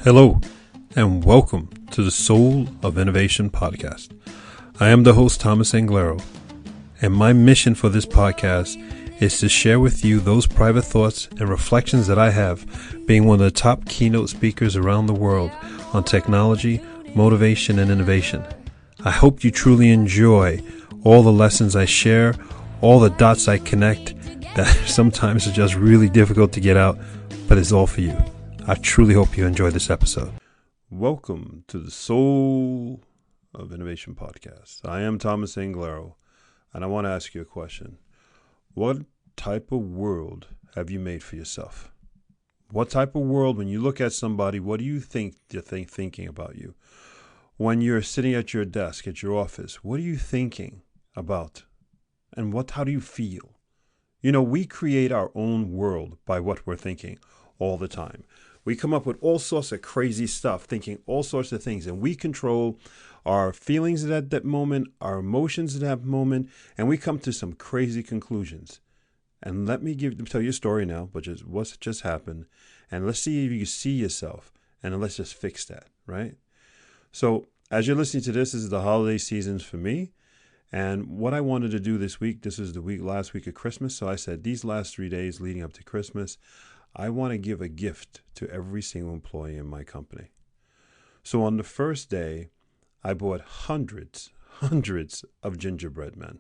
Hello, and welcome to the Soul of Innovation podcast. I am the host, Thomas Anglero, and my mission for this podcast is to share with you those private thoughts and reflections that I have being one of the top keynote speakers around the world on technology, motivation, and innovation. I hope you truly enjoy all the lessons I share, all the dots I connect that sometimes are just really difficult to get out, but it's all for you. I truly hope you enjoy this episode. Welcome to the Soul of Innovation podcast. I am Thomas Anglero, and I want to ask you a question. What type of world have you made for yourself? What type of world, when you look at somebody, what do you think they're thinking about you? When you're sitting at your desk, at your office, what are you thinking about? And how do you feel? You know, we create our own world by what we're thinking all the time. We come up with all sorts of crazy stuff, thinking all sorts of things, and we control our feelings at that moment, our emotions at that moment, and we come to some crazy conclusions. And let me tell you a story now, which is what's just happened, and let's see if you can see yourself, and let's just fix that, right? So as you're listening to this is the holiday seasons for me, and what I wanted to do this week, this is the last week of Christmas, so I said these last 3 days leading up to Christmas, I want to give a gift to every single employee in my company. So on the first day, I bought hundreds of gingerbread men.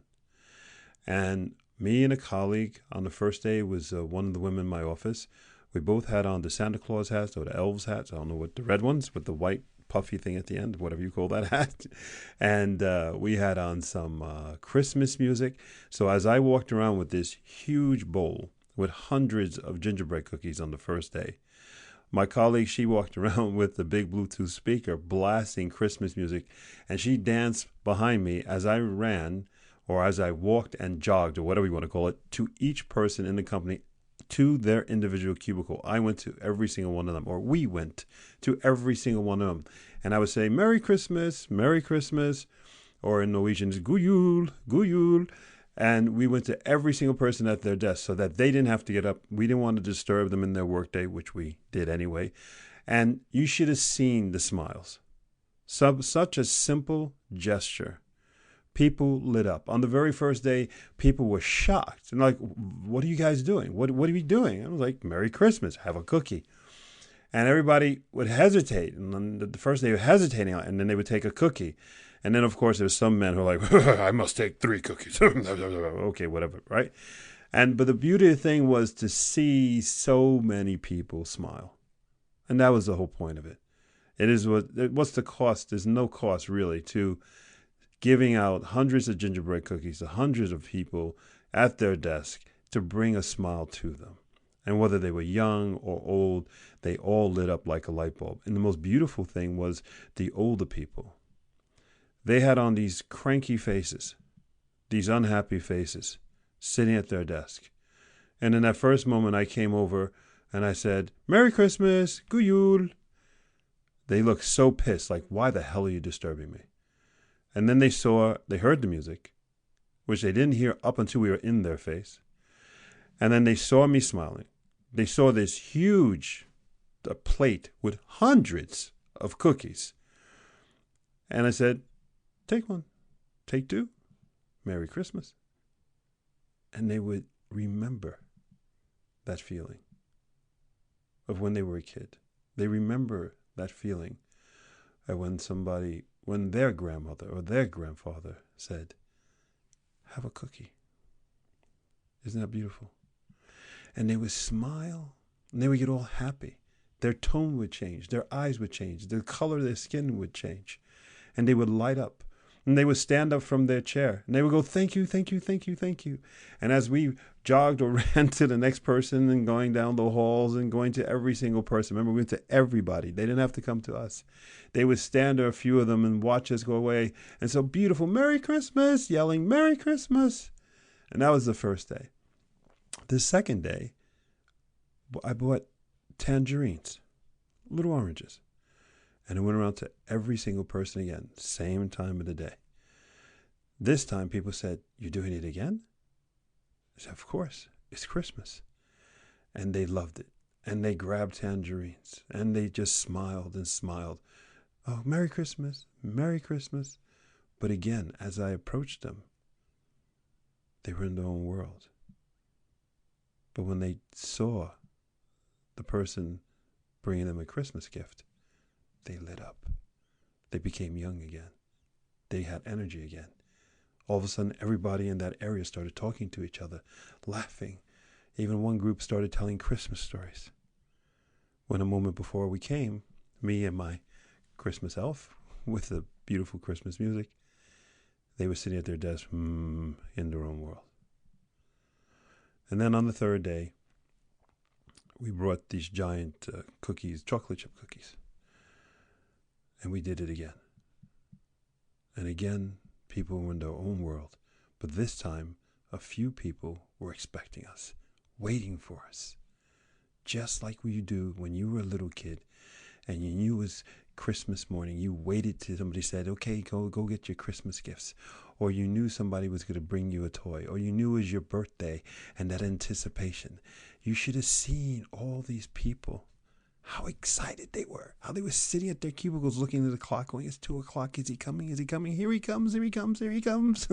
And me and a colleague on the first day was one of the women in my office. We both had on the Santa Claus hats or the elves hats. I don't know what the red ones with the white puffy thing at the end, whatever you call that hat. And we had on some Christmas music. So as I walked around with this huge bowl with hundreds of gingerbread cookies on the first day, my colleague, she walked around with the big Bluetooth speaker blasting Christmas music, and she danced behind me as I ran, or as I walked and jogged, or whatever you want to call it, to each person in the company, to their individual cubicle. I went to every single one of them, or we went to every single one of them, and I would say, Merry Christmas, or in Norwegian, God Jul, God Jul. And we went to every single person at their desk so that they didn't have to get up. We didn't want to disturb them in their workday, which we did anyway. And you should have seen the smiles. Such a simple gesture. People lit up. On the very first day, people were shocked. And like, what are you guys doing? What are we doing? I was like, Merry Christmas, have a cookie. And everybody would hesitate. And on the first day, they were hesitating, and then they would take a cookie. And then, of course, there was some men who were like, I must take 3 cookies. Okay, whatever, right? But the beauty of the thing was to see so many people smile. And that was the whole point of it. What's the cost? There's no cost, really, to giving out hundreds of gingerbread cookies to hundreds of people at their desk to bring a smile to them. And whether they were young or old, they all lit up like a light bulb. And the most beautiful thing was the older people. They had on these cranky faces, these unhappy faces, sitting at their desk. And in that first moment, I came over and I said, Merry Christmas, God Jul. They looked so pissed, like, why the hell are you disturbing me? And then they heard the music, which they didn't hear up until we were in their face. And then they saw me smiling. They saw this huge plate with hundreds of cookies. And I said, take 1, take 2, Merry Christmas. And they would remember that feeling of when they were a kid. They remember that feeling of when their grandmother or their grandfather said, have a cookie. Isn't that beautiful? And they would smile, and they would get all happy. Their tone would change, their eyes would change, the color of their skin would change, and they would light up. And they would stand up from their chair and they would go, thank you, thank you, thank you, thank you. And as we jogged or ran to the next person and going down the halls and going to every single person, remember, we went to everybody. They didn't have to come to us. They would stand there, a few of them, and watch us go away. And so beautiful, Merry Christmas, yelling, Merry Christmas. And that was the first day. The second day, I bought tangerines, little oranges. And I went around to every single person again, same time of the day. This time people said, you're doing it again? I said, of course, it's Christmas. And they loved it. and they grabbed tangerines, and they just smiled and smiled. Oh, Merry Christmas, Merry Christmas. But again, as I approached them, they were in their own world. But when they saw the person bringing them a Christmas gift, they lit up. They became young again. They had energy again. All of a sudden, everybody in that area started talking to each other, laughing. Even one group started telling Christmas stories. When a moment before we came, me and my Christmas elf with the beautiful Christmas music, they were sitting at their desk in their own world. And then on the third day, we brought these giant cookies, chocolate chip cookies. And we did it again. And again, people were in their own world. But this time, a few people were expecting us, waiting for us. Just like you do when you were a little kid and you knew it was Christmas morning. You waited till somebody said, okay, go get your Christmas gifts. Or you knew somebody was going to bring you a toy. Or you knew it was your birthday and that anticipation. You should have seen all these people, how excited they were. How they were sitting at their cubicles looking at the clock going, it's 2 o'clock. Is he coming? Is he coming? Here he comes. Here he comes. Here he comes.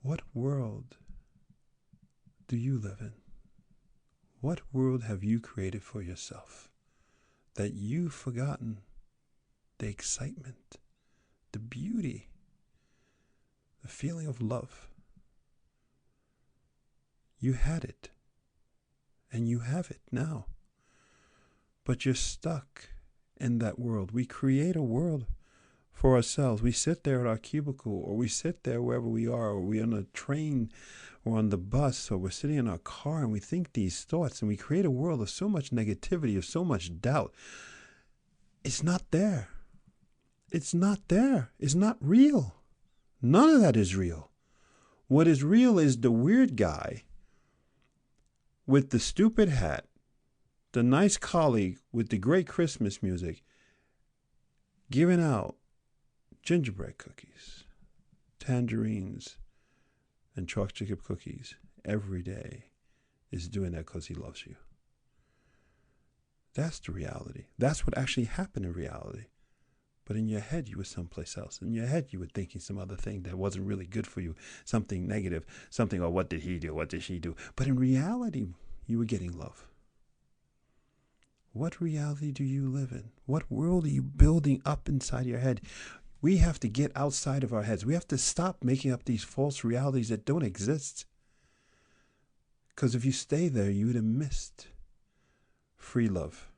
What world do you live in? What world have you created for yourself that you've forgotten the excitement, the beauty, the feeling of love? You had it, and you have it now, but you're stuck in that world. We create a world for ourselves. We sit there at our cubicle, or we sit there wherever we are, or we're on a train or on the bus, or we're sitting in our car, and we think these thoughts, and we create a world of so much negativity, of so much doubt. It's not there. It's not there. It's not real. None of that is real. What is real is the weird guy with the stupid hat, the nice colleague with the great Christmas music, giving out gingerbread cookies, tangerines, and chocolate chip cookies every day, is doing that because he loves you. That's the reality. That's what actually happened in reality. But in your head, you were someplace else. In your head, you were thinking some other thing that wasn't really good for you, something negative, something, oh, what did he do? What did she do? But in reality, you were getting love. What reality do you live in? What world are you building up inside your head? We have to get outside of our heads. We have to stop making up these false realities that don't exist. Because if you stay there, you would have missed free love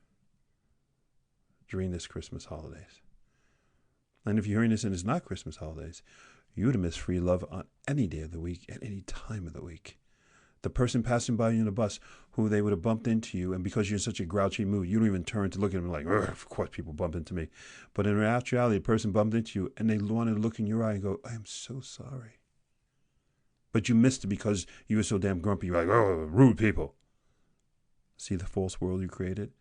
during this Christmas holidays. And if you're hearing this and it's not Christmas holidays, you would have missed free love on any day of the week, at any time of the week. The person passing by you in the bus who they would have bumped into you, and because you're in such a grouchy mood, you don't even turn to look at them like, of course people bump into me. But in actuality, the person bumped into you and they wanted to look in your eye and go, I am so sorry. But you missed it because you were so damn grumpy. You're like, oh, rude people. See the false world you created?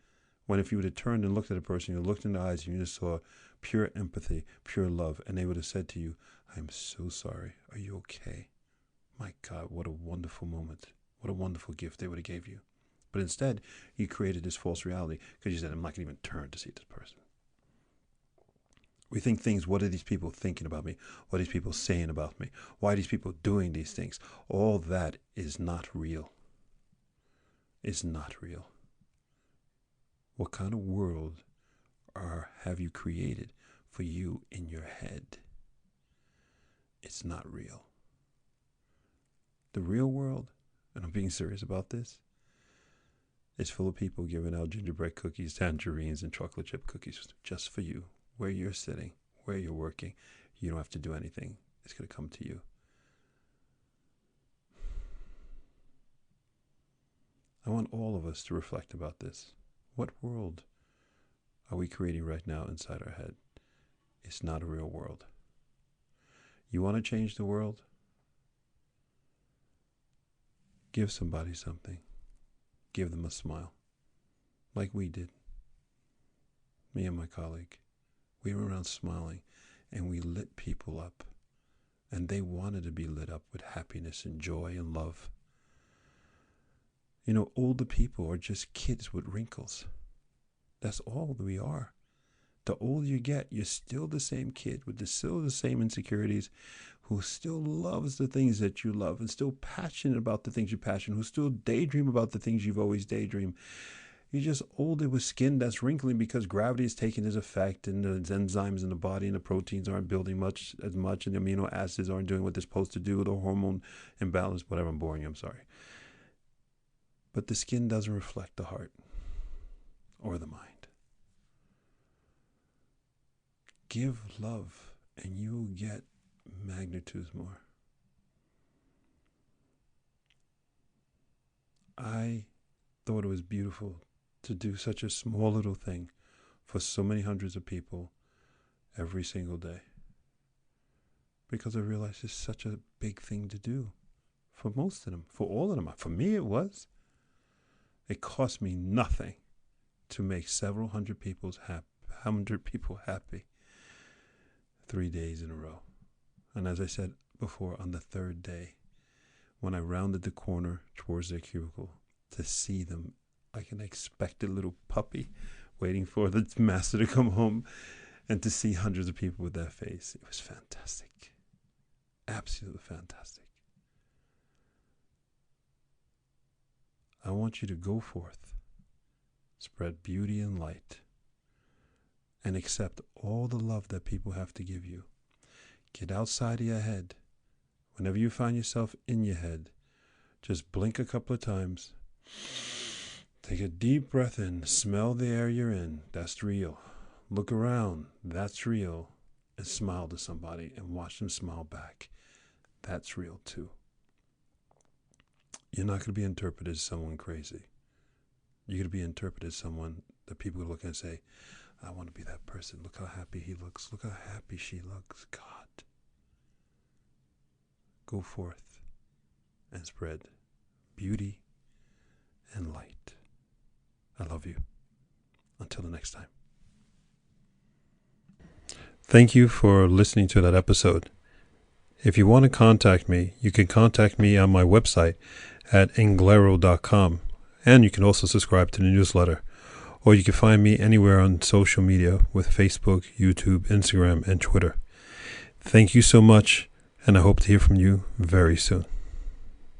When if you would have turned and looked at a person, you looked in the eyes and you just saw pure empathy, pure love, and they would have said to you, I'm so sorry. Are you okay? My God, what a wonderful moment. What a wonderful gift they would have gave you. But instead, you created this false reality because you said, I'm not going to even turn to see this person. We think things, what are these people thinking about me? What are these people saying about me? Why are these people doing these things? All that is not real. It's not real. What kind of world have you created for you in your head? It's not real. The real world, and I'm being serious about this, is full of people giving out gingerbread cookies, tangerines, and chocolate chip cookies just for you, where you're sitting, where you're working. You don't have to do anything. It's going to come to you. I want all of us to reflect about this. What world are we creating right now inside our head? It's not a real world. You want to change the world? Give somebody something. Give them a smile. Like we did. Me and my colleague. We were around smiling and we lit people up. And they wanted to be lit up with happiness and joy and love. Older people are just kids with wrinkles. That's all we are. The older you get, you're still the same kid with still the same insecurities, who still loves the things that you love and still passionate about the things you're passionate, who still daydream about the things you've always daydreamed. You're just older with skin that's wrinkling because gravity is taking its effect, and the enzymes in the body and the proteins aren't building as much, and the amino acids aren't doing what they're supposed to do, the hormone imbalance, whatever. I'm boring you, I'm sorry. But the skin doesn't reflect the heart or the mind. Give love and you'll get magnitudes more. I thought it was beautiful to do such a small little thing for so many hundreds of people every single day, because I realized it's such a big thing to do for most of them, for all of them. For me, it was. It cost me nothing to make several hundred people happy 3 days in a row. And as I said before, on the third day, when I rounded the corner towards their cubicle, to see them like an expected little puppy waiting for the master to come home, and to see hundreds of people with that face, it was fantastic. Absolutely fantastic. I want you to go forth, spread beauty and light, and accept all the love that people have to give you. Get outside of your head. Whenever you find yourself in your head, just blink a couple of times. Take a deep breath in. Smell the air you're in. That's real. Look around. That's real. And smile to somebody and watch them smile back. That's real too. You're not going to be interpreted as someone crazy. You're going to be interpreted as someone that people look and say, I want to be that person. Look how happy he looks. Look how happy she looks. God. Go forth and spread beauty and light. I love you. Until the next time. Thank you for listening to that episode. If you want to contact me, you can contact me on my website at englero.com, and you can also subscribe to the newsletter. Or you can find me anywhere on social media with Facebook, YouTube, Instagram, and Twitter. Thank you so much, and I hope to hear from you very soon.